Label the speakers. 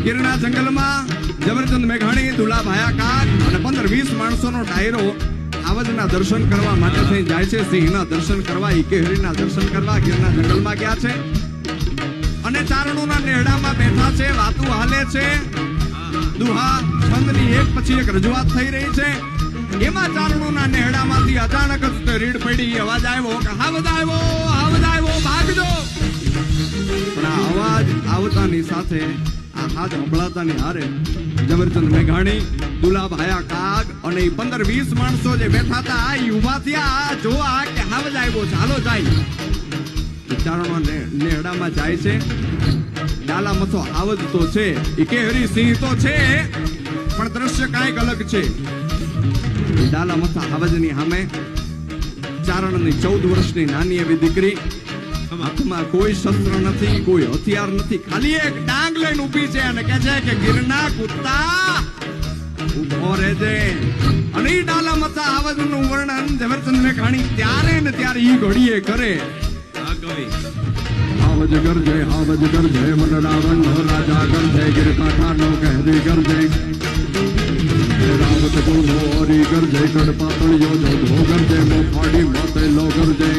Speaker 1: ગીરના જંગલમાં જબરચંદ મેઘાણી, દુલા ભાયા કાક અને 15-20 માણસોનો ડાયરો આવજના દર્શન કરવા માટે થઈ જાય છે. સિંહના દર્શન કરવા, ઈકેહરીના દર્શન કરવા ગીરના જંગલમાં ગયા છે અને ચારણોના નેહડામાં બેઠા છે. વાતું હાલે છે, દુહા છંદની એક પછી એક રજૂઆત થઈ રહી છે. એમાં ચારણોના નેહડામાંથી અચાનક જ રીડ પડી, અવાજ આવ્યો કે હાવજ આવ્યો, ભાગજો. પણ આ અવાજ આવતાની સાથે આ હાથ સંભળાતાની હારે ઝવેરચંદ મેઘાણી, દુલા ભાયા કાગ અને 15-20 માણસો જે બેઠા હતા એ ઉભા થયા જોવા કે હાવજ આવ્યો છે, હાલો જાય. ચારણો નેહડામાં જાય છે. ડાલા મથો હાવજ તો છે, ઈકેહરી સિંહ તો છે, પણ દ્રશ્ય કાંઈક અલગ છે. ડાલા મથા હાવજની સામે ચારણની 14 વર્ષની નાની એવી દીકરી, હાથમાં કોઈ શસ્ત્ર નથી, કોઈ હથિયાર નથી, ખાલી એક ડાંગ લઈને ઊભી છે અને કહે છે કે ગીરના કુત્તા ઉભો રહેજે. અને ઈ ડાલા મથા હાવજનું વર્ણન ઝવેરચંદ મેઘાણી ત્યારે ને ત્યારે ઈ ઘડીએ કરે. હાવજ ગરજે, મન રાવણ નો રાજા ગરજે, ગીર કાંઠાનો કહેરી ગરજે, રાવત કુળનો હરી ગરજે, કડ પાતળિયો જોધો ગરજે, મોફાડી માતે લો ગરજે.